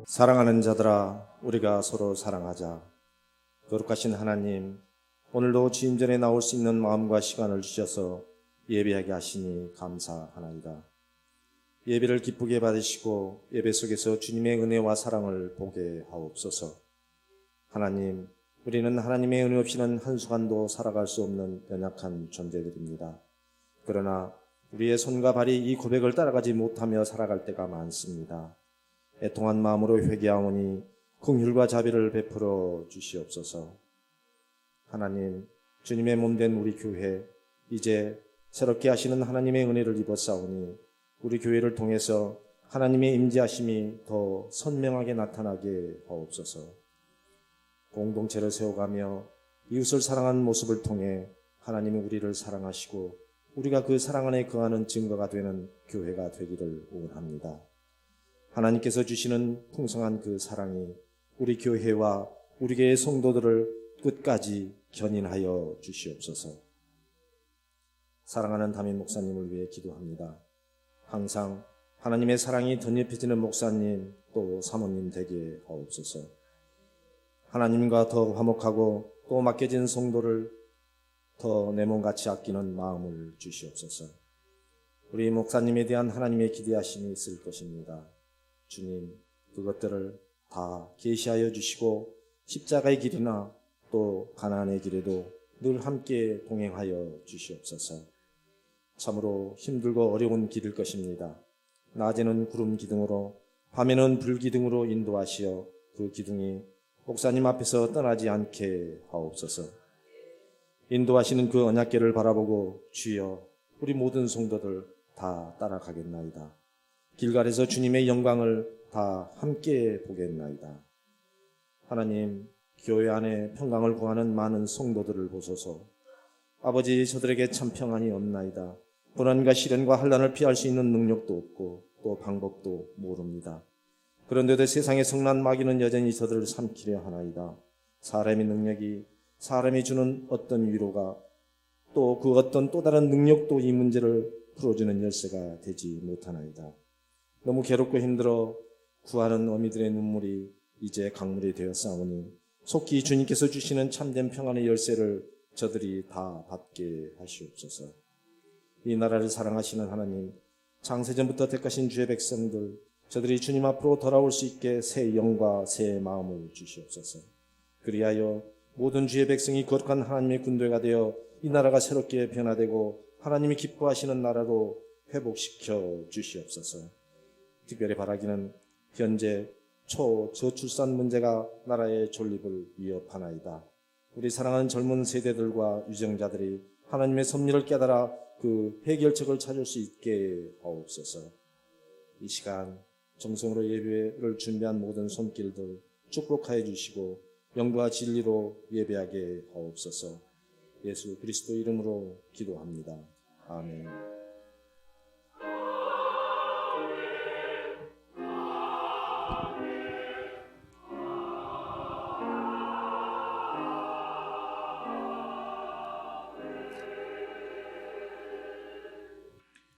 사랑하는 자들아, 우리가 서로 사랑하자. 거룩하신 하나님, 오늘도 주님 전에 나올 수 있는 마음과 시간을 주셔서 예배하게 하시니 감사하나이다. 예배를 기쁘게 받으시고 예배 속에서 주님의 은혜와 사랑을 보게 하옵소서. 하나님, 우리는 하나님의 은혜 없이는 한순간도 살아갈 수 없는 연약한 존재들입니다. 그러나 우리의 손과 발이 이 고백을 따라가지 못하며 살아갈 때가 많습니다. 애통한 마음으로 회개하오니 긍휼과 자비를 베풀어 주시옵소서. 하나님, 주님의 몸된 우리 교회, 이제 새롭게 하시는 하나님의 은혜를 입었사오니 우리 교회를 통해서 하나님의 임재하심이 더 선명하게 나타나게 하옵소서. 공동체를 세워가며 이웃을 사랑하는 모습을 통해 하나님이 우리를 사랑하시고 우리가 그 사랑 안에 거하는 증거가 되는 교회가 되기를 원합니다. 하나님께서 주시는 풍성한 그 사랑이 우리 교회와 우리 교회의 성도들을 끝까지 견인하여 주시옵소서. 사랑하는 담임 목사님을 위해 기도합니다. 항상 하나님의 사랑이 덧입혀지는 목사님 또 사모님 되게 하옵소서. 하나님과 더 화목하고 또 맡겨진 성도를 더 내 몸같이 아끼는 마음을 주시옵소서. 우리 목사님에 대한 하나님의 기대하심이 있을 것입니다. 주님, 그것들을 다 계시하여 주시고 십자가의 길이나 또 가나안의 길에도 늘 함께 동행하여 주시옵소서. 참으로 힘들고 어려운 길일 것입니다. 낮에는 구름 기둥으로 밤에는 불 기둥으로 인도하시어 그 기둥이 목사님 앞에서 떠나지 않게 하옵소서. 인도하시는 그 언약궤를 바라보고 주여 우리 모든 성도들 다 따라가겠나이다. 길갈에서 주님의 영광을 다 함께 보겠나이다. 하나님, 교회 안에 평강을 구하는 많은 성도들을 보소서. 아버지, 저들에게 참 평안이 없나이다. 고난과 시련과 환난을 피할 수 있는 능력도 없고 또 방법도 모릅니다. 그런데도 세상의 성난 마귀는 여전히 저들을 삼키려 하나이다. 사람의 능력이, 사람이 주는 어떤 위로가 또 그 어떤 또 다른 능력도 이 문제를 풀어주는 열쇠가 되지 못하나이다. 너무 괴롭고 힘들어 구하는 어미들의 눈물이 이제 강물이 되었사오니 속히 주님께서 주시는 참된 평안의 열쇠를 저들이 다 받게 하시옵소서. 이 나라를 사랑하시는 하나님, 창세전부터 택하신 주의 백성들, 저들이 주님 앞으로 돌아올 수 있게 새 영과 새 마음을 주시옵소서. 그리하여 모든 주의 백성이 거룩한 하나님의 군대가 되어 이 나라가 새롭게 변화되고 하나님이 기뻐하시는 나라로 회복시켜 주시옵소서. 특별히 바라기는 현재 초저출산 문제가 나라의 존립을 위협하나이다. 우리 사랑하는 젊은 세대들과 유정자들이 하나님의 섭리를 깨달아 그 해결책을 찾을 수 있게 하옵소서. 이 시간 정성으로 예배를 준비한 모든 손길들 축복하여 주시고 영과 진리로 예배하게 하옵소서. 예수 그리스도 이름으로 기도합니다. 아멘.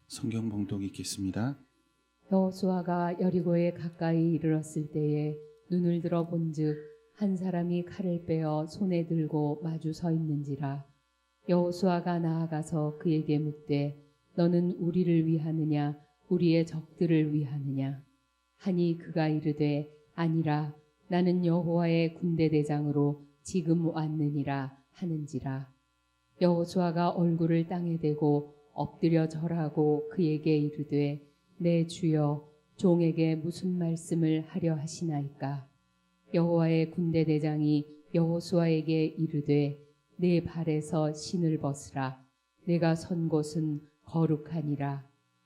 성경 봉독 읽겠습니다. 여호수아가 여리고에 가까이 이르렀을 때에 눈을 들어 본즉 한 사람이 칼을 빼어 손에 들고 마주 서 있는지라. 여호수아가 나아가서 그에게 묻되 너는 우리를 위하느냐 우리의 적들을 위하느냐 하니 그가 이르되 아니라 나는 여호와의 군대 대장으로 지금 왔느니라 하는지라. 여호수아가 얼굴을 땅에 대고 엎드려 절하고 그에게 이르되 내 주여 종에게 무슨 말씀을 하려 하시나이까. 여호와의 군대 대장이 여호수아에게 이르되 내 발에서 신을 벗으라. 내가 선 곳은 거룩하니라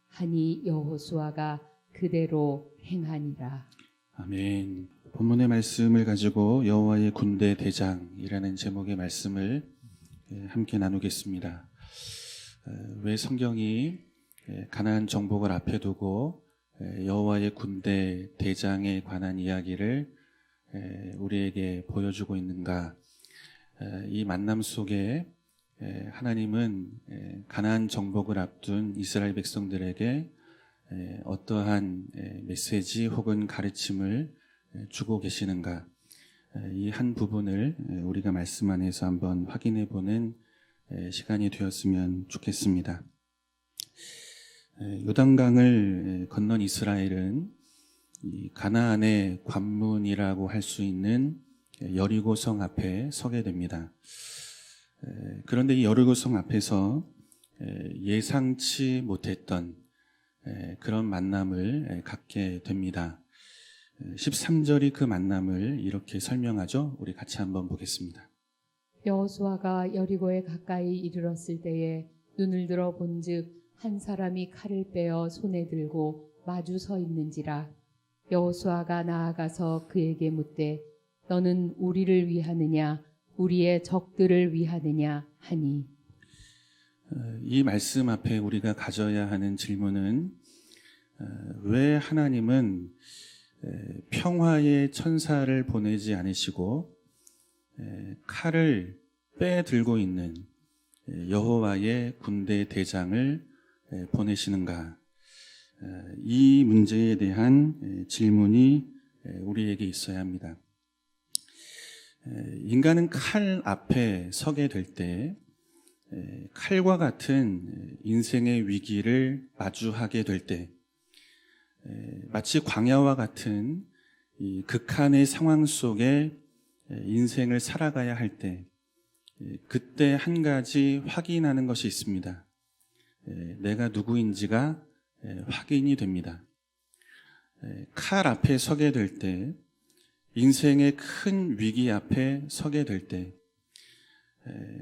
하니 여호수아가 그대로 행하니라. 아멘. 본문의 말씀을 가지고 여호와의 군대 대장이라는 제목의 말씀을 함께 나누겠습니다. 왜 성경이 가나안 정복을 앞에 두고 여호와의 군대 대장에 관한 이야기를 우리에게 보여주고 있는가? 이 만남 속에 하나님은 가나안 정복을 앞둔 이스라엘 백성들에게 어떠한 메시지 혹은 가르침을 주고 계시는가? 이 한 부분을 우리가 말씀 안에서 한번 확인해 보는 시간이 되었으면 좋겠습니다. 요단강을 건넌 이스라엘은 이 가나안의 관문이라고 할 수 있는 여리고성 앞에 서게 됩니다. 그런데 이 여리고성 앞에서 예상치 못했던 그런 만남을 갖게 됩니다. 13절이 그 만남을 이렇게 설명하죠. 우리 같이 한번 보겠습니다. 여호수아가 여리고에 가까이 이르렀을 때에 눈을 들어 본즉 한 사람이 칼을 빼어 손에 들고 마주 서 있는지라. 여호수아가 나아가서 그에게 묻되 너는 우리를 위하느냐 우리의 적들을 위하느냐 하니. 이 말씀 앞에 우리가 가져야 하는 질문은 왜 하나님은 평화의 천사를 보내지 않으시고 칼을 빼들고 있는 여호와의 군대 대장을 보내시는가? 이 문제에 대한 질문이 우리에게 있어야 합니다. 인간은 칼 앞에 서게 될 때 칼과 같은 인생의 위기를 마주하게 될 때 마치 광야와 같은 이 극한의 상황 속에 인생을 살아가야 할 때 그때 한 가지 확인하는 것이 있습니다. 내가 누구인지가 확인이 됩니다. 칼 앞에 서게 될 때, 인생의 큰 위기 앞에 서게 될 때,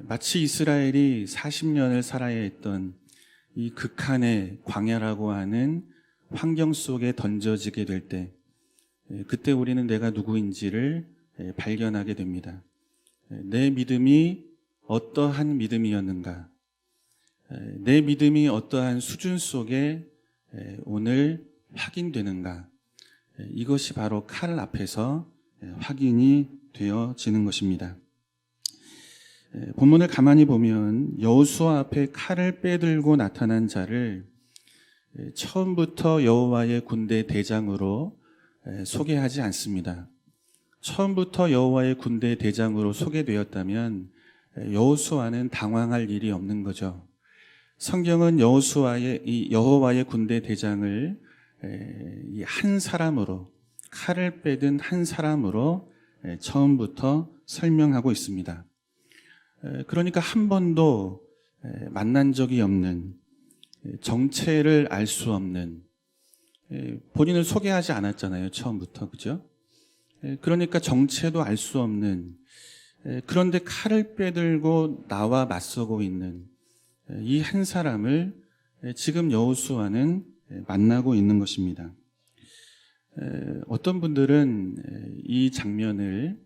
마치 이스라엘이 40년을 살아야 했던 이 극한의 광야라고 하는 환경 속에 던져지게 될 때, 그때 우리는 내가 누구인지를 발견하게 됩니다. 내 믿음이 어떠한 믿음이었는가? 내 믿음이 어떠한 수준 속에 오늘 확인되는가? 이것이 바로 칼 앞에서 확인이 되어지는 것입니다. 본문을 가만히 보면 여호수아 앞에 칼을 빼들고 나타난 자를 처음부터 여호와의 군대 대장으로 소개하지 않습니다. 처음부터 여호와의 군대 대장으로 소개되었다면 여호수아는 당황할 일이 없는 거죠. 성경은 여호와의 군대 대장을 이 한 사람으로, 칼을 빼든 한 사람으로 처음부터 설명하고 있습니다. 그러니까 한 번도 만난 적이 없는, 정체를 알 수 없는, 본인을 소개하지 않았잖아요, 처음부터. 그죠? 그러니까 정체도 알 수 없는, 그런데 칼을 빼들고 나와 맞서고 있는 이 한 사람을 지금 여호수아는 만나고 있는 것입니다. 어떤 분들은 이 장면을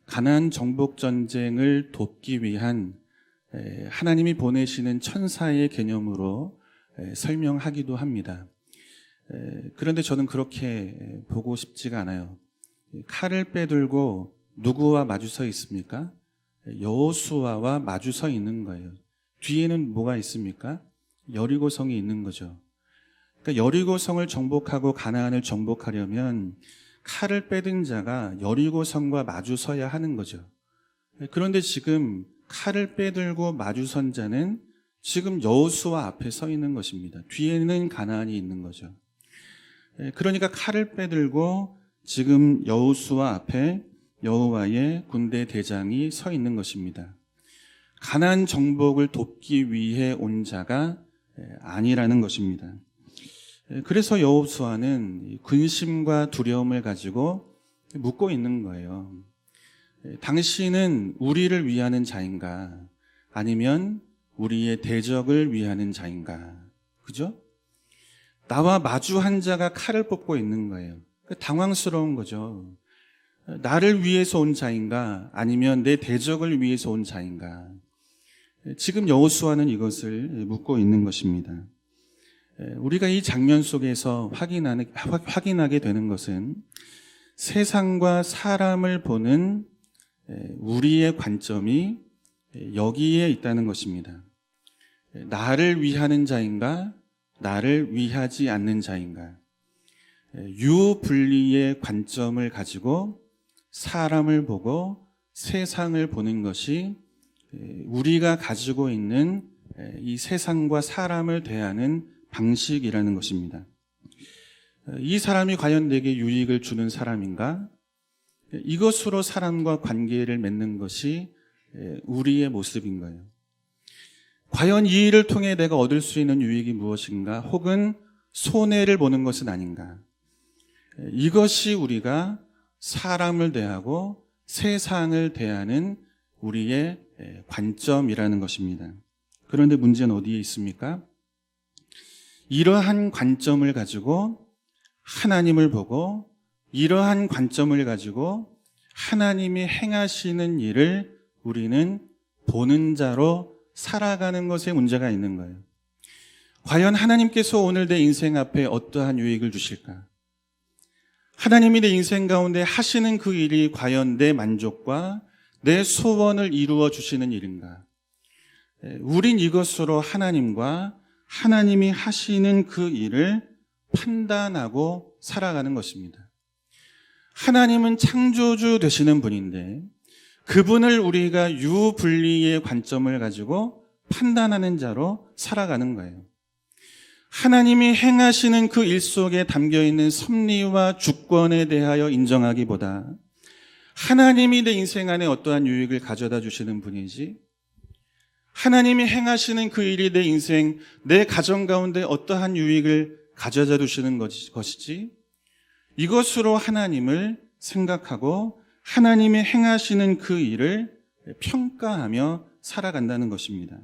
가나안 정복 전쟁을 돕기 위한 하나님이 보내시는 천사의 개념으로 설명하기도 합니다. 그런데 저는 그렇게 보고 싶지가 않아요. 칼을 빼들고 누구와 마주 서 있습니까? 여호수아와 마주 서 있는 거예요. 뒤에는 뭐가 있습니까? 여리고성이 있는 거죠. 그러니까 여리고성을 정복하고 가나안을 정복하려면 칼을 빼든 자가 여리고성과 마주 서야 하는 거죠. 그런데 지금 칼을 빼들고 마주 선 자는 지금 여호수아 앞에 서 있는 것입니다. 뒤에는 가나안이 있는 거죠. 그러니까 칼을 빼들고 지금 여호수아 앞에 여호와의 군대 대장이 서 있는 것입니다. 가나안 정복을 돕기 위해 온 자가 아니라는 것입니다. 그래서 여호수아는 근심과 두려움을 가지고 묻고 있는 거예요. 당신은 우리를 위하는 자인가? 아니면 우리의 대적을 위하는 자인가? 그죠? 나와 마주한 자가 칼을 뽑고 있는 거예요. 당황스러운 거죠. 나를 위해서 온 자인가? 아니면 내 대적을 위해서 온 자인가? 지금 여호수아는 이것을 묻고 있는 것입니다. 우리가 이 장면 속에서 확인하게 되는 것은 세상과 사람을 보는 우리의 관점이 여기에 있다는 것입니다. 나를 위하는 자인가? 나를 위하지 않는 자인가? 유분리의 관점을 가지고 사람을 보고 세상을 보는 것이 우리가 가지고 있는 이 세상과 사람을 대하는 방식이라는 것입니다. 이 사람이 과연 내게 유익을 주는 사람인가? 이것으로 사람과 관계를 맺는 것이 우리의 모습인 거예요. 과연 이 일을 통해 내가 얻을 수 있는 유익이 무엇인가? 혹은 손해를 보는 것은 아닌가? 이것이 우리가 사람을 대하고 세상을 대하는 우리의 관점이라는 것입니다. 그런데 문제는 어디에 있습니까? 이러한 관점을 가지고 하나님을 보고 이러한 관점을 가지고 하나님이 행하시는 일을 우리는 보는 자로 살아가는 것에 문제가 있는 거예요. 과연 하나님께서 오늘 내 인생 앞에 어떠한 유익을 주실까? 하나님이 내 인생 가운데 하시는 그 일이 과연 내 만족과 내 소원을 이루어 주시는 일인가? 우린 이것으로 하나님과 하나님이 하시는 그 일을 판단하고 살아가는 것입니다. 하나님은 창조주 되시는 분인데 그분을 우리가 유분리의 관점을 가지고 판단하는 자로 살아가는 거예요. 하나님이 행하시는 그 일 속에 담겨있는 섭리와 주권에 대하여 인정하기보다 하나님이 내 인생 안에 어떠한 유익을 가져다 주시는 분이지, 하나님이 행하시는 그 일이 내 인생, 내 가정 가운데 어떠한 유익을 가져다 주시는 것이지, 이것으로 하나님을 생각하고 하나님이 행하시는 그 일을 평가하며 살아간다는 것입니다.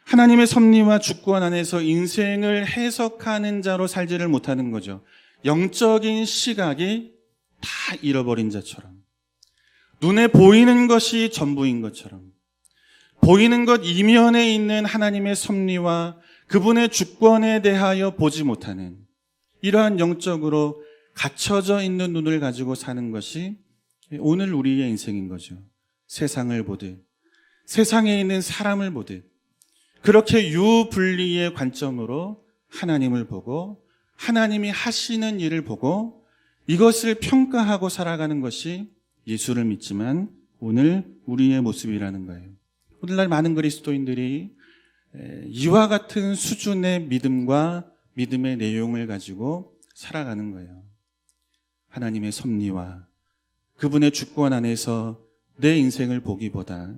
하나님의 섭리와 주권 안에서 인생을 해석하는 자로 살지를 못하는 거죠. 영적인 시각이 다 잃어버린 자처럼, 눈에 보이는 것이 전부인 것처럼, 보이는 것 이면에 있는 하나님의 섭리와 그분의 주권에 대하여 보지 못하는 이러한 영적으로 갇혀져 있는 눈을 가지고 사는 것이 오늘 우리의 인생인 거죠. 세상을 보듯, 세상에 있는 사람을 보듯, 그렇게 유분리의 관점으로 하나님을 보고 하나님이 하시는 일을 보고 이것을 평가하고 살아가는 것이 예수를 믿지만 오늘 우리의 모습이라는 거예요. 오늘날 많은 그리스도인들이 이와 같은 수준의 믿음과 믿음의 내용을 가지고 살아가는 거예요. 하나님의 섭리와 그분의 주권 안에서 내 인생을 보기보다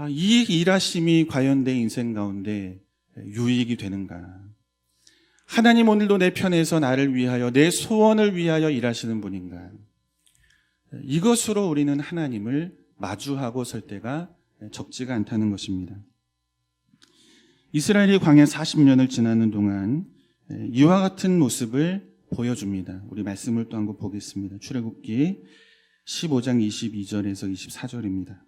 이 일하심이 과연 내 인생 가운데 유익이 되는가? 하나님 오늘도 내 편에서 나를 위하여 내 소원을 위하여 일하시는 분인가? 이것으로 우리는 하나님을 마주하고 설 때가 적지가 않다는 것입니다. 이스라엘이 광야 40년을 지나는 동안 이와 같은 모습을 보여줍니다. 우리 말씀을 또 한번 보겠습니다. 출애굽기 15장 22절에서 24절입니다.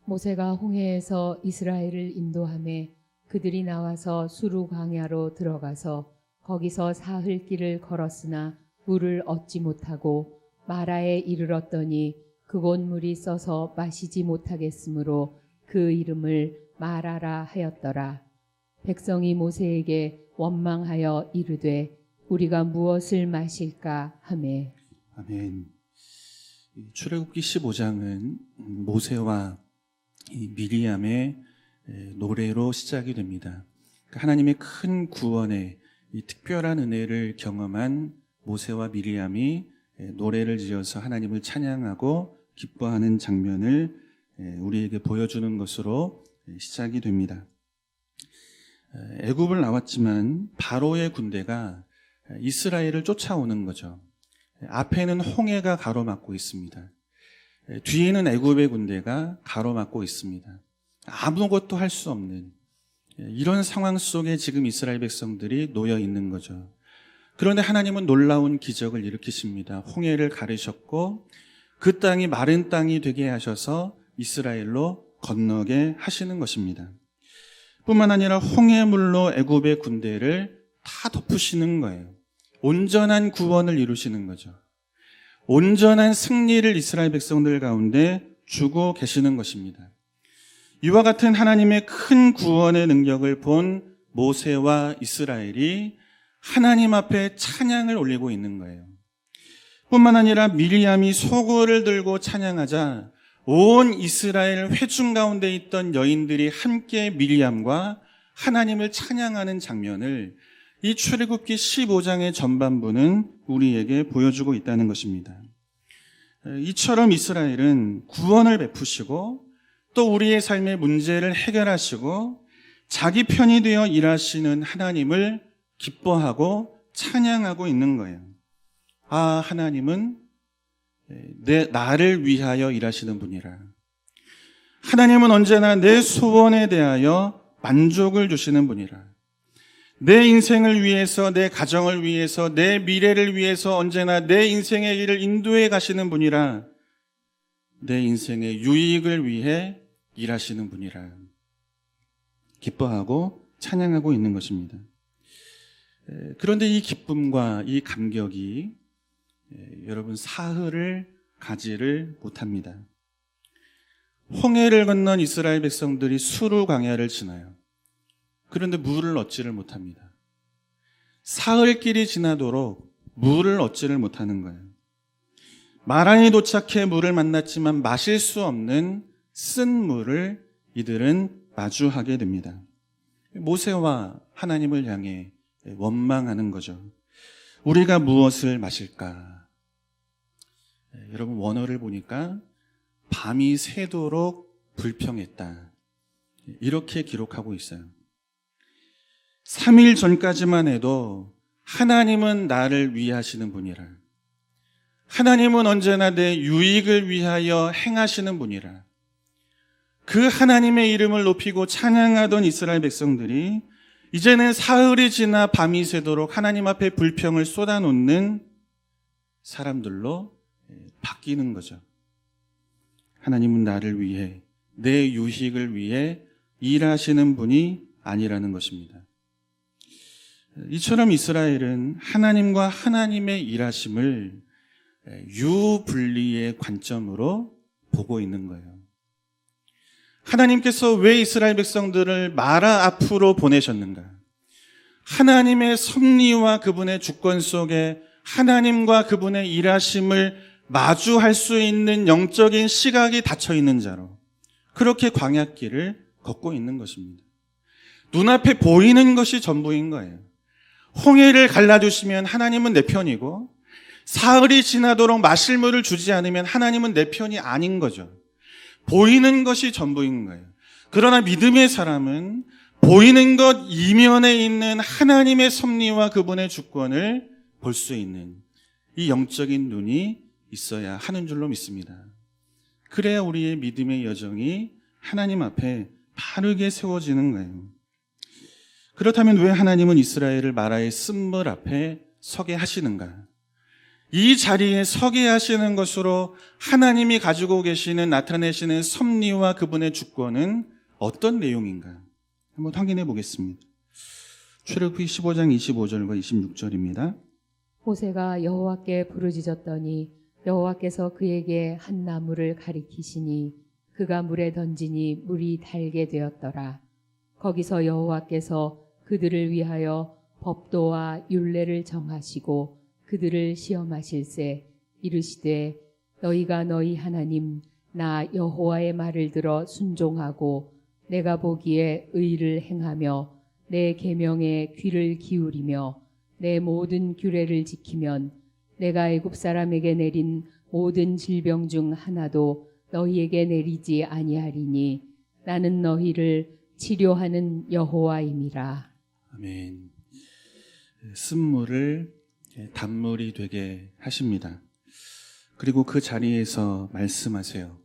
모세가 홍해에서 이스라엘을 인도하매 그들이 나와서 수루 광야로 들어가서 거기서 사흘 길을 걸었으나 물을 얻지 못하고 마라에 이르렀더니 그곳 물이 써서 마시지 못하겠으므로 그 이름을 마라라 하였더라. 백성이 모세에게 원망하여 이르되 우리가 무엇을 마실까 하매. 아멘. 출애굽기 15장은 모세와 미리암의 노래로 시작이 됩니다. 하나님의 큰 구원의 이 특별한 은혜를 경험한 모세와 미리암이 노래를 지어서 하나님을 찬양하고 기뻐하는 장면을 우리에게 보여주는 것으로 시작이 됩니다. 애굽을 나왔지만 바로의 군대가 이스라엘을 쫓아오는 거죠. 앞에는 홍해가 가로막고 있습니다. 뒤에는 애굽의 군대가 가로막고 있습니다. 아무것도 할 수 없는 이런 상황 속에 지금 이스라엘 백성들이 놓여 있는 거죠. 그런데 하나님은 놀라운 기적을 일으키십니다. 홍해를 가르셨고 그 땅이 마른 땅이 되게 하셔서 이스라엘로 건너게 하시는 것입니다. 뿐만 아니라 홍해물로 애굽의 군대를 다 덮으시는 거예요. 온전한 구원을 이루시는 거죠. 온전한 승리를 이스라엘 백성들 가운데 주고 계시는 것입니다. 이와 같은 하나님의 큰 구원의 능력을 본 모세와 이스라엘이 하나님 앞에 찬양을 올리고 있는 거예요. 뿐만 아니라 미리암이 소고를 들고 찬양하자 온 이스라엘 회중 가운데 있던 여인들이 함께 미리암과 하나님을 찬양하는 장면을 이 출애굽기 15장의 전반부는 우리에게 보여주고 있다는 것입니다. 이처럼 이스라엘은 구원을 베푸시고 또 우리의 삶의 문제를 해결하시고 자기 편이 되어 일하시는 하나님을 기뻐하고 찬양하고 있는 거예요. 아, 하나님은 나를 위하여 일하시는 분이라. 하나님은 언제나 내 소원에 대하여 만족을 주시는 분이라. 내 인생을 위해서, 내 가정을 위해서, 내 미래를 위해서 언제나 내 인생의 길을 인도해 가시는 분이라. 내 인생의 유익을 위해 일하시는 분이라. 기뻐하고 찬양하고 있는 것입니다. 그런데 이 기쁨과 이 감격이 여러분 사흘을 가지를 못합니다. 홍해를 건넌 이스라엘 백성들이 수르 광야를 지나요. 그런데 물을 얻지를 못합니다. 사흘길이 지나도록 물을 얻지를 못하는 거예요. 마란에 도착해 물을 만났지만 마실 수 없는 쓴 물을 이들은 마주하게 됩니다. 모세와 하나님을 향해 원망하는 거죠. 우리가 무엇을 마실까? 여러분 원어를 보니까 밤이 새도록 불평했다. 이렇게 기록하고 있어요. 3일 전까지만 해도 하나님은 나를 위하시는 분이라. 하나님은 언제나 내 유익을 위하여 행하시는 분이라. 그 하나님의 이름을 높이고 찬양하던 이스라엘 백성들이 이제는 사흘이 지나 밤이 새도록 하나님 앞에 불평을 쏟아놓는 사람들로 바뀌는 거죠. 하나님은 나를 위해, 내 유익을 위해 일하시는 분이 아니라는 것입니다. 이처럼 이스라엘은 하나님과 하나님의 일하심을 유분리의 관점으로 보고 있는 거예요. 하나님께서 왜 이스라엘 백성들을 마라 앞으로 보내셨는가? 하나님의 섭리와 그분의 주권 속에 하나님과 그분의 일하심을 마주할 수 있는 영적인 시각이 닫혀 있는 자로 그렇게 광야길을 걷고 있는 것입니다. 눈앞에 보이는 것이 전부인 거예요. 홍해를 갈라주시면 하나님은 내 편이고 사흘이 지나도록 마실 물을 주지 않으면 하나님은 내 편이 아닌 거죠. 보이는 것이 전부인 거예요. 그러나 믿음의 사람은 보이는 것 이면에 있는 하나님의 섭리와 그분의 주권을 볼 수 있는 이 영적인 눈이 있어야 하는 줄로 믿습니다. 그래야 우리의 믿음의 여정이 하나님 앞에 바르게 세워지는 거예요. 그렇다면 왜 하나님은 이스라엘을 마라의 쓴물 앞에 서게 하시는가? 이 자리에 서게 하시는 것으로 하나님이 가지고 계시는 나타내시는 섭리와 그분의 주권은 어떤 내용인가? 한번 확인해 보겠습니다. 출애굽기 15장 25절과 26절입니다. 모세가 여호와께 부르짖었더니 여호와께서 그에게 한 나무를 가리키시니 그가 물에 던지니 물이 달게 되었더라. 거기서 여호와께서 그들을 위하여 법도와 율례를 정하시고 그들을 시험하실세 이르시되 너희가 너희 하나님 나 여호와의 말을 들어 순종하고 내가 보기에 의를 행하며 내 계명에 귀를 기울이며 내 모든 규례를 지키면 내가 애굽 사람에게 내린 모든 질병 중 하나도 너희에게 내리지 아니하리니 나는 너희를 치료하는 여호와임이라. 아멘. 쓴물을 단물이 되게 하십니다. 그리고 그 자리에서 말씀하세요.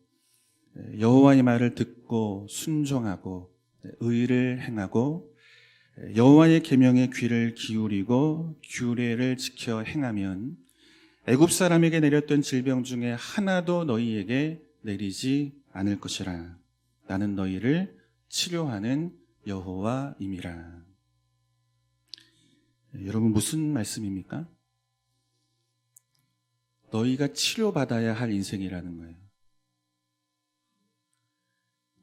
여호와의 말을 듣고 순종하고 의를 행하고 여호와의 계명에 귀를 기울이고 규례를 지켜 행하면 애굽 사람에게 내렸던 질병 중에 하나도 너희에게 내리지 않을 것이라. 나는 너희를 치료하는 여호와임이라. 여러분 무슨 말씀입니까? 너희가 치료받아야 할 인생이라는 거예요.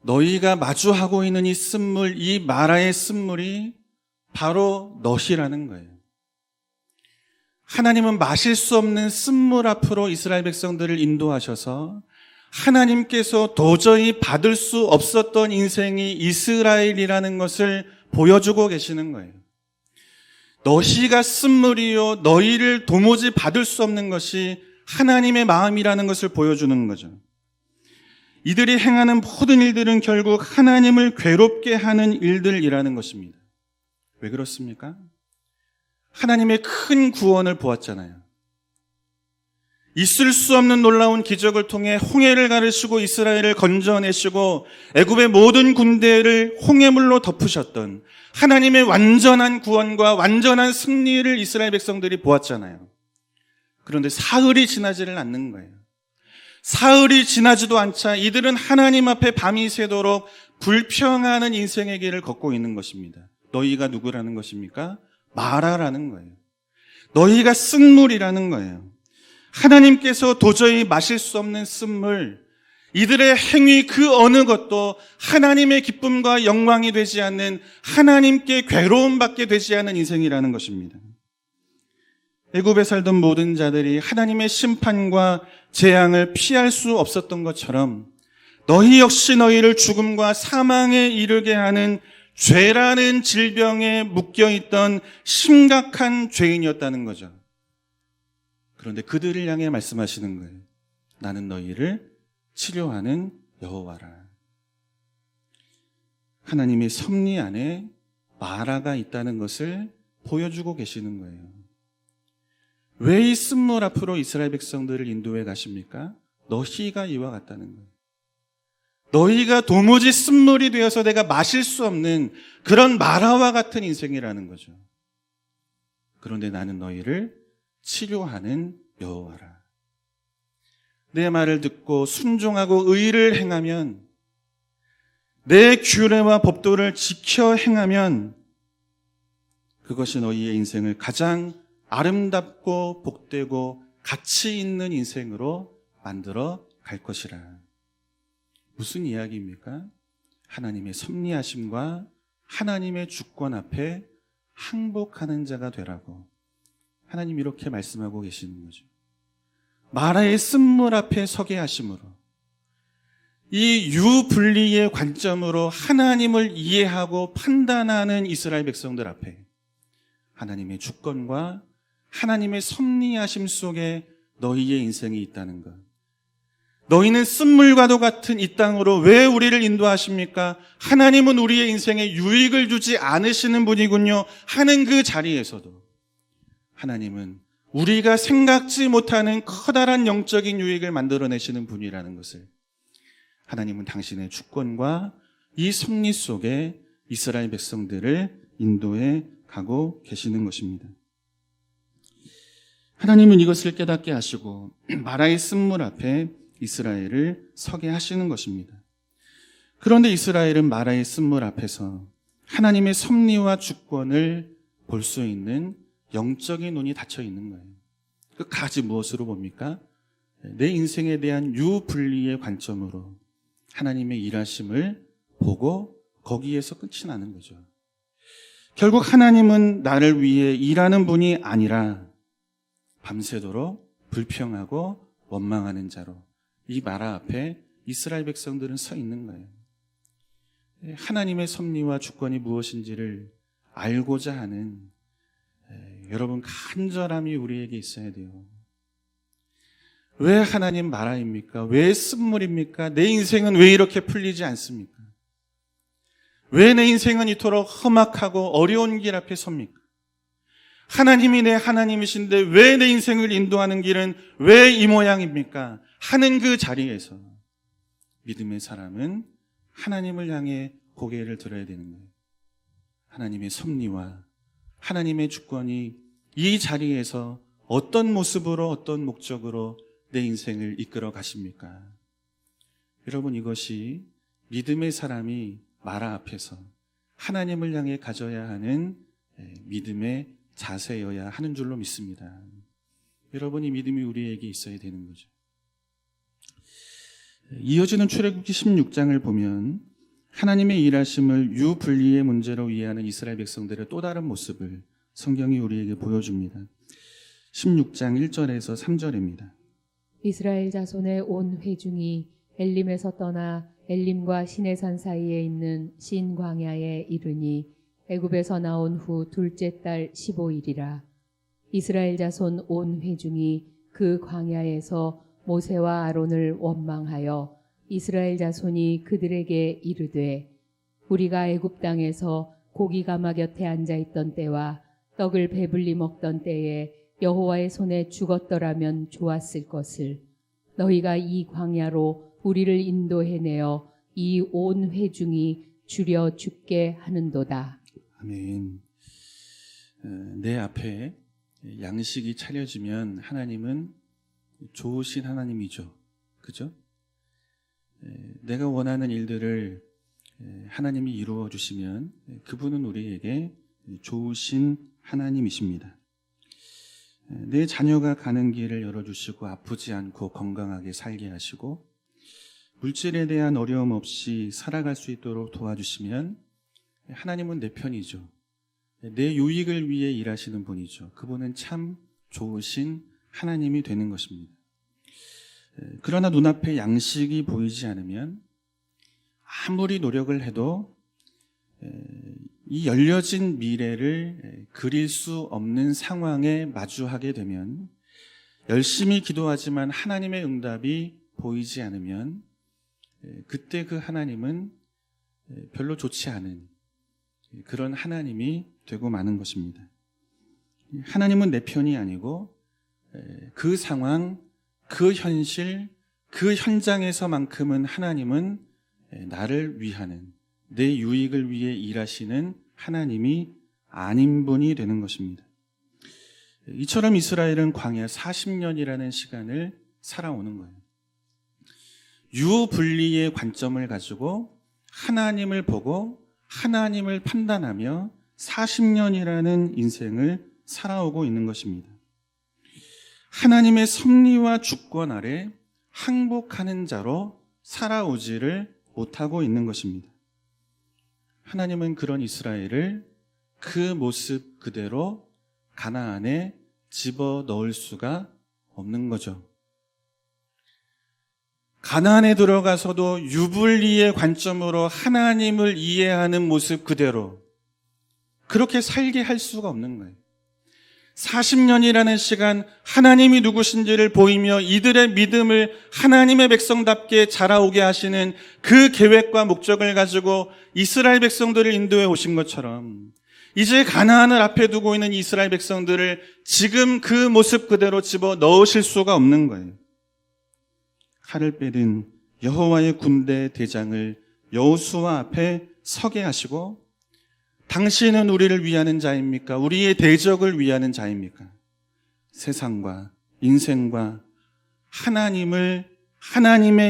너희가 마주하고 있는 이 쓴물, 이 마라의 쓴물이 바로 너희라는 거예요. 하나님은 마실 수 없는 쓴물 앞으로 이스라엘 백성들을 인도하셔서 하나님께서 도저히 받을 수 없었던 인생이 이스라엘이라는 것을 보여주고 계시는 거예요. 너희가 쓴물이요 너희를 도무지 받을 수 없는 것이 하나님의 마음이라는 것을 보여주는 거죠. 이들이 행하는 모든 일들은 결국 하나님을 괴롭게 하는 일들이라는 것입니다. 왜 그렇습니까? 하나님의 큰 구원을 보았잖아요. 있을 수 없는 놀라운 기적을 통해 홍해를 가르시고 이스라엘을 건져내시고 애굽의 모든 군대를 홍해물로 덮으셨던 하나님의 완전한 구원과 완전한 승리를 이스라엘 백성들이 보았잖아요. 그런데 사흘이 지나지를 않는 거예요. 사흘이 지나지도 않자 이들은 하나님 앞에 밤이 새도록 불평하는 인생의 길을 걷고 있는 것입니다. 너희가 누구라는 것입니까? 마라라는 거예요. 너희가 쓴물이라는 거예요. 하나님께서 도저히 마실 수 없는 쓴물, 이들의 행위 그 어느 것도 하나님의 기쁨과 영광이 되지 않는, 하나님께 괴로움받게 되지 않는 인생이라는 것입니다. 애굽에 살던 모든 자들이 하나님의 심판과 재앙을 피할 수 없었던 것처럼 너희 역시 너희를 죽음과 사망에 이르게 하는 죄라는 질병에 묶여있던 심각한 죄인이었다는 거죠. 그런데 그들을 향해 말씀하시는 거예요. 나는 너희를 치료하는 여호와라. 하나님의 섭리 안에 마라가 있다는 것을 보여주고 계시는 거예요. 왜 이 쓴물 앞으로 이스라엘 백성들을 인도해 가십니까? 너희가 이와 같다는 거예요. 너희가 도무지 쓴물이 되어서 내가 마실 수 없는 그런 마라와 같은 인생이라는 거죠. 그런데 나는 너희를 치료하는 여호와라. 내 말을 듣고 순종하고 의를 행하면, 내 규례와 법도를 지켜 행하면 그것이 너희의 인생을 가장 아름답고 복되고 가치 있는 인생으로 만들어 갈 것이라. 무슨 이야기입니까? 하나님의 섭리하심과 하나님의 주권 앞에 항복하는 자가 되라고 하나님 이렇게 말씀하고 계시는 거죠. 마라의 쓴물 앞에 서게 하심으로, 이 유분리의 관점으로 하나님을 이해하고 판단하는 이스라엘 백성들 앞에 하나님의 주권과 하나님의 섭리하심 속에 너희의 인생이 있다는 것. 너희는 쓴물과도 같은 이 땅으로 왜 우리를 인도하십니까? 하나님은 우리의 인생에 유익을 주지 않으시는 분이군요 하는 그 자리에서도 하나님은 우리가 생각지 못하는 커다란 영적인 유익을 만들어내시는 분이라는 것을, 하나님은 당신의 주권과 이 섭리 속에 이스라엘 백성들을 인도해 가고 계시는 것입니다. 하나님은 이것을 깨닫게 하시고 마라의 쓴물 앞에 이스라엘을 서게 하시는 것입니다. 그런데 이스라엘은 마라의 쓴물 앞에서 하나님의 섭리와 주권을 볼 수 있는 영적인 눈이 닫혀 있는 거예요. 끝까지 무엇으로 봅니까? 내 인생에 대한 유분리의 관점으로 하나님의 일하심을 보고 거기에서 끝이 나는 거죠. 결국 하나님은 나를 위해 일하는 분이 아니라 밤새도록 불평하고 원망하는 자로 이 마라 앞에 이스라엘 백성들은 서 있는 거예요. 하나님의 섭리와 주권이 무엇인지를 알고자 하는 여러분 간절함이 우리에게 있어야 돼요. 왜 하나님 마라입니까? 왜 쓴물입니까? 내 인생은 왜 이렇게 풀리지 않습니까? 왜 내 인생은 이토록 험악하고 어려운 길 앞에 섭니까? 하나님이 내 하나님이신데 왜 내 인생을 인도하는 길은 왜 이 모양입니까? 하는 그 자리에서 믿음의 사람은 하나님을 향해 고개를 들어야 되는 거예요. 하나님의 섭리와 하나님의 주권이 이 자리에서 어떤 모습으로 어떤 목적으로 내 인생을 이끌어 가십니까? 여러분, 이것이 믿음의 사람이 마라 앞에서 하나님을 향해 가져야 하는 믿음의 자세여야 하는 줄로 믿습니다. 여러분이 믿음이 우리에게 있어야 되는 거죠. 이어지는 출애굽기 16장을 보면 하나님의 일하심을 유분리의 문제로 이해하는 이스라엘 백성들의 또 다른 모습을 성경이 우리에게 보여줍니다. 16장 1절에서 3절입니다. 이스라엘 자손의 온 회중이 엘림에서 떠나 엘림과 시내산 사이에 있는 신 광야에 이르니 애굽에서 나온 후 둘째 달 15일이라. 이스라엘 자손 온 회중이 그 광야에서 모세와 아론을 원망하여 이스라엘 자손이 그들에게 이르되 우리가 애굽 땅에서 고기 가마 곁에 앉아 있던 때와 떡을 배불리 먹던 때에 여호와의 손에 죽었더라면 좋았을 것을 너희가 이 광야로 우리를 인도해내어 이 온 회중이 줄여 죽게 하는도다. 아멘. 내 앞에 양식이 차려지면 하나님은 좋으신 하나님이죠. 그죠? 내가 원하는 일들을 하나님이 이루어 주시면 그분은 우리에게 좋으신 하나님이십니다. 내 자녀가 가는 길을 열어주시고 아프지 않고 건강하게 살게 하시고 물질에 대한 어려움 없이 살아갈 수 있도록 도와주시면 하나님은 내 편이죠. 내 유익을 위해 일하시는 분이죠. 그분은 참 좋으신 하나님이 되는 것입니다. 그러나 눈앞에 양식이 보이지 않으면 아무리 노력을 해도 이 열려진 미래를 그릴 수 없는 상황에 마주하게 되면 열심히 기도하지만 하나님의 응답이 보이지 않으면 그때 그 하나님은 별로 좋지 않은 그런 하나님이 되고 마는 것입니다. 하나님은 내 편이 아니고 그 상황, 그 현실, 그 현장에서만큼은 하나님은 나를 위하는 내 유익을 위해 일하시는 하나님이 아닌 분이 되는 것입니다. 이처럼 이스라엘은 광야 40년이라는 시간을 살아오는 거예요. 유분리의 관점을 가지고 하나님을 보고 하나님을 판단하며 40년이라는 인생을 살아오고 있는 것입니다. 하나님의 섭리와 주권 아래 항복하는 자로 살아오지를 못하고 있는 것입니다. 하나님은 그런 이스라엘을 그 모습 그대로 가나안에 집어넣을 수가 없는 거죠. 가나안에 들어가서도 유불리의 관점으로 하나님을 이해하는 모습 그대로 그렇게 살게 할 수가 없는 거예요. 40년이라는 시간 하나님이 누구신지를 보이며 이들의 믿음을 하나님의 백성답게 자라오게 하시는 그 계획과 목적을 가지고 이스라엘 백성들을 인도해 오신 것처럼 이제 가나안을 앞에 두고 있는 이스라엘 백성들을 지금 그 모습 그대로 집어 넣으실 수가 없는 거예요. 칼을 빼든 여호와의 군대 대장을 여호수아 앞에 서게 하시고 당신은 우리를 위하는 자입니까? 우리의 대적을 위하는 자입니까? 세상과 인생과 하나님의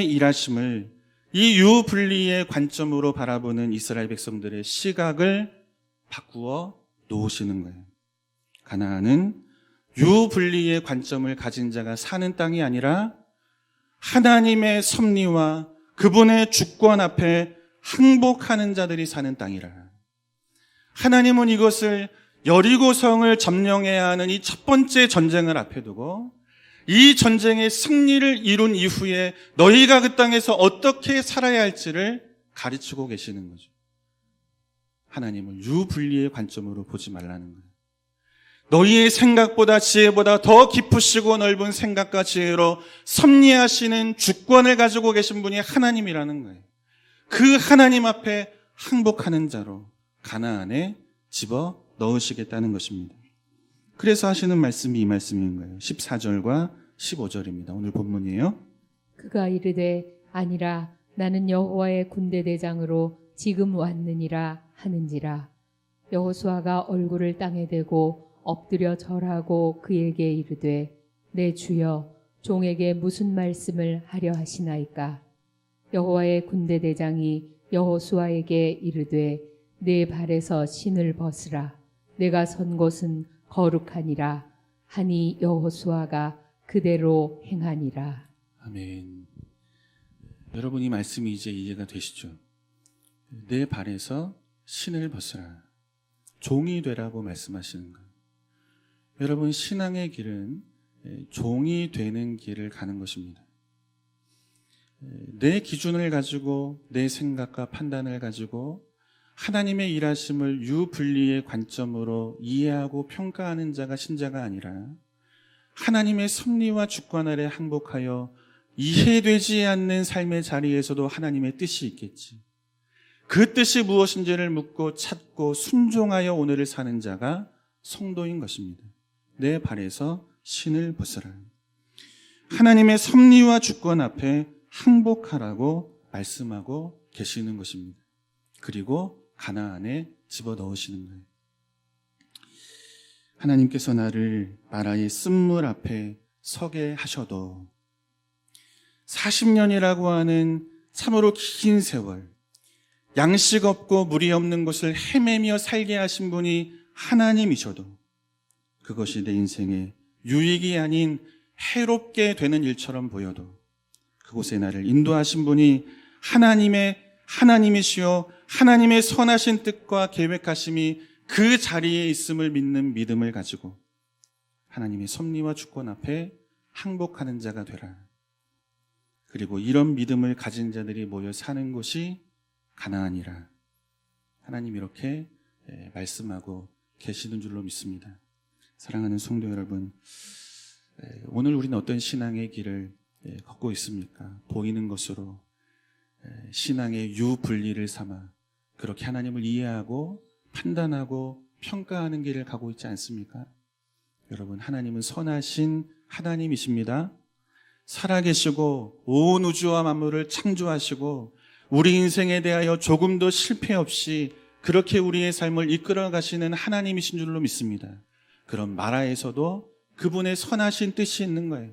일하심을 이 유분리의 관점으로 바라보는 이스라엘 백성들의 시각을 바꾸어 놓으시는 거예요. 가나안은 유분리의 관점을 가진 자가 사는 땅이 아니라 하나님의 섭리와 그분의 주권 앞에 항복하는 자들이 사는 땅이라. 하나님은 이것을 여리고성을 점령해야 하는 이 첫 번째 전쟁을 앞에 두고 이 전쟁의 승리를 이룬 이후에 너희가 그 땅에서 어떻게 살아야 할지를 가르치고 계시는 거죠. 하나님을 유분리의 관점으로 보지 말라는 거예요. 너희의 생각보다 지혜보다 더 깊으시고 넓은 생각과 지혜로 섭리하시는 주권을 가지고 계신 분이 하나님이라는 거예요. 그 하나님 앞에 항복하는 자로 가나안에 집어 넣으시겠다는 것입니다. 그래서 하시는 말씀이 이 말씀인 거예요. 14절과 15절입니다. 오늘 본문이에요. 그가 이르되 아니라 나는 여호와의 군대 대장으로 지금 왔느니라 하는지라. 여호수아가 얼굴을 땅에 대고 엎드려 절하고 그에게 이르되 내 주여 종에게 무슨 말씀을 하려 하시나이까. 여호와의 군대 대장이 여호수아에게 이르되 내 발에서 신을 벗으라. 내가 선 곳은 거룩하니라 하니 여호수아가 그대로 행하니라. 아멘. 여러분 이 말씀이 이제 이해가 되시죠? 내 발에서 신을 벗으라. 종이 되라고 말씀하시는 거예요. 여러분, 신앙의 길은 종이 되는 길을 가는 것입니다. 내 기준을 가지고 내 생각과 판단을 가지고 하나님의 일하심을 유분리의 관점으로 이해하고 평가하는 자가 신자가 아니라 하나님의 섭리와 주권 아래 항복하여 이해되지 않는 삶의 자리에서도 하나님의 뜻이 있겠지. 그 뜻이 무엇인지를 묻고 찾고 순종하여 오늘을 사는 자가 성도인 것입니다. 내 발에서 신을 벗으라. 하나님의 섭리와 주권 앞에 항복하라고 말씀하고 계시는 것입니다. 그리고 가나안에 집어넣으시는 거예요. 하나님께서 나를 마라의 쓴물 앞에 서게 하셔도 40년이라고 하는 참으로 긴 세월, 양식 없고 물이 없는 곳을 헤매며 살게 하신 분이 하나님이셔도 그것이 내 인생에 유익이 아닌 해롭게 되는 일처럼 보여도 그곳에 나를 인도하신 분이 하나님이시요 하나님의 선하신 뜻과 계획하심이 그 자리에 있음을 믿는 믿음을 가지고 하나님의 섭리와 주권 앞에 항복하는 자가 되라. 그리고 이런 믿음을 가진 자들이 모여 사는 곳이 가나안이라. 하나님 이렇게 말씀하고 계시는 줄로 믿습니다. 사랑하는 성도 여러분, 오늘 우리는 어떤 신앙의 길을 걷고 있습니까? 보이는 것으로 신앙의 유분리를 삼아 그렇게 하나님을 이해하고 판단하고 평가하는 길을 가고 있지 않습니까? 여러분, 하나님은 선하신 하나님이십니다. 살아계시고 온 우주와 만물을 창조하시고 우리 인생에 대하여 조금도 실패 없이 그렇게 우리의 삶을 이끌어 가시는 하나님이신 줄로 믿습니다. 그런 마라에서도 그분의 선하신 뜻이 있는 거예요.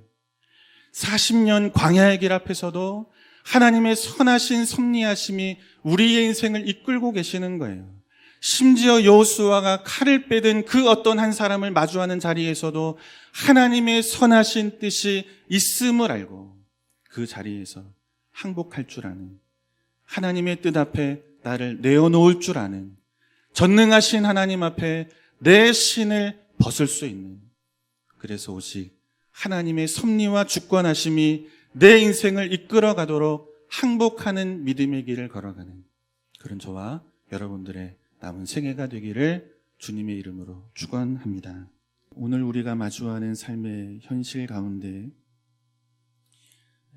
40년 광야의 길 앞에서도 하나님의 선하신 섭리하심이 우리의 인생을 이끌고 계시는 거예요. 심지어 여호수아가 칼을 빼든 그 어떤 한 사람을 마주하는 자리에서도 하나님의 선하신 뜻이 있음을 알고 그 자리에서 항복할 줄 아는, 하나님의 뜻 앞에 나를 내어놓을 줄 아는, 전능하신 하나님 앞에 내 신을 벗을 수 있는, 그래서 오직 하나님의 섭리와 주권하심이 내 인생을 이끌어 가도록 항복하는 믿음의 길을 걸어가는 그런 저와 여러분들의 남은 생애가 되기를 주님의 이름으로 축원합니다. 오늘 우리가 마주하는 삶의 현실 가운데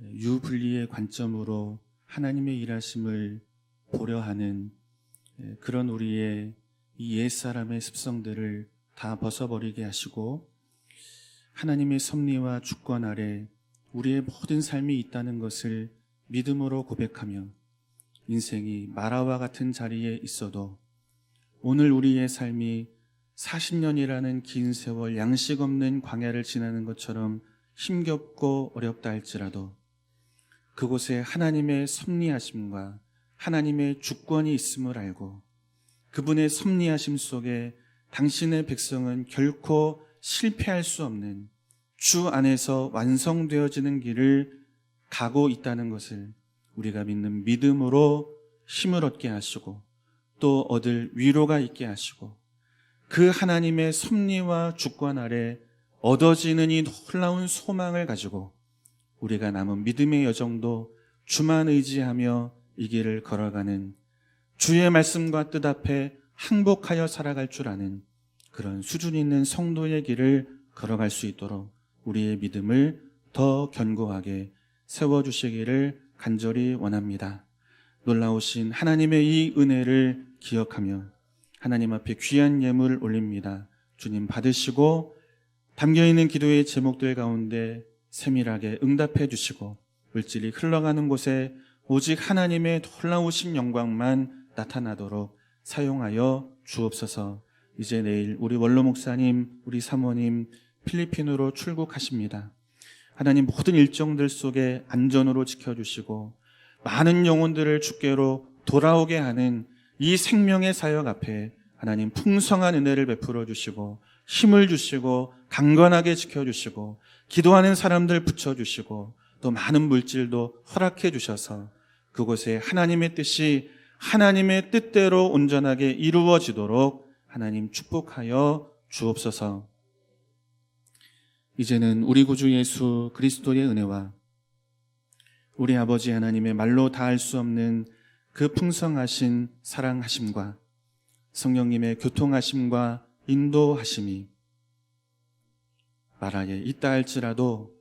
유분리의 관점으로 하나님의 일하심을 보려 하는 그런 우리의 이 옛사람의 습성들을 다 벗어버리게 하시고 하나님의 섭리와 주권 아래 우리의 모든 삶이 있다는 것을 믿음으로 고백하며 인생이 마라와 같은 자리에 있어도 오늘 우리의 삶이 40년이라는 긴 세월 양식 없는 광야를 지나는 것처럼 힘겹고 어렵다 할지라도 그곳에 하나님의 섭리하심과 하나님의 주권이 있음을 알고 그분의 섭리하심 속에 당신의 백성은 결코 실패할 수 없는 주 안에서 완성되어지는 길을 가고 있다는 것을 우리가 믿는 믿음으로 힘을 얻게 하시고 또 얻을 위로가 있게 하시고 그 하나님의 섭리와 주권 아래 얻어지는 이 놀라운 소망을 가지고 우리가 남은 믿음의 여정도 주만 의지하며 이 길을 걸어가는 주의 말씀과 뜻 앞에 항복하여 살아갈 줄 아는 그런 수준 있는 성도의 길을 걸어갈 수 있도록 우리의 믿음을 더 견고하게 세워주시기를 간절히 원합니다. 놀라우신 하나님의 이 은혜를 기억하며 하나님 앞에 귀한 예물을 올립니다. 주님 받으시고 담겨있는 기도의 제목들 가운데 세밀하게 응답해 주시고 물질이 흘러가는 곳에 오직 하나님의 놀라우신 영광만 나타나도록 사용하여 주옵소서. 이제 내일 우리 원로 목사님, 우리 사모님 필리핀으로 출국하십니다. 하나님 모든 일정들 속에 안전으로 지켜주시고 많은 영혼들을 주께로 돌아오게 하는 이 생명의 사역 앞에 하나님 풍성한 은혜를 베풀어 주시고 힘을 주시고 강건하게 지켜주시고 기도하는 사람들 붙여주시고 또 많은 물질도 허락해 주셔서 그곳에 하나님의 뜻이 하나님의 뜻대로 온전하게 이루어지도록 하나님 축복하여 주옵소서. 이제는 우리 구주 예수 그리스도의 은혜와 우리 아버지 하나님의 말로 다할 수 없는 그 풍성하신 사랑하심과 성령님의 교통하심과 인도하심이 마라에 있다 할지라도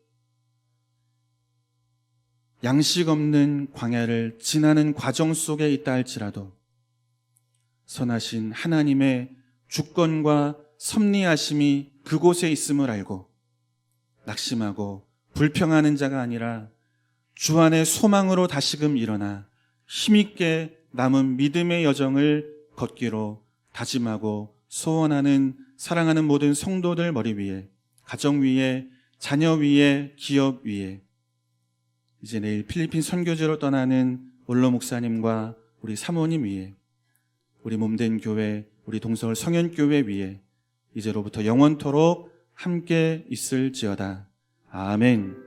양식 없는 광야를 지나는 과정 속에 있다 할지라도 선하신 하나님의 주권과 섭리하심이 그곳에 있음을 알고 낙심하고 불평하는 자가 아니라 주 안의 소망으로 다시금 일어나 힘있게 남은 믿음의 여정을 걷기로 다짐하고 소원하는 사랑하는 모든 성도들 머리 위에, 가정 위에, 자녀 위에, 기업 위에, 이제 내일 필리핀 선교지로 떠나는 원로 목사님과 우리 사모님 위에, 우리 몸된 교회, 우리 동서울 성현교회 위에 이제로부터 영원토록 함께 있을지어다. 아멘.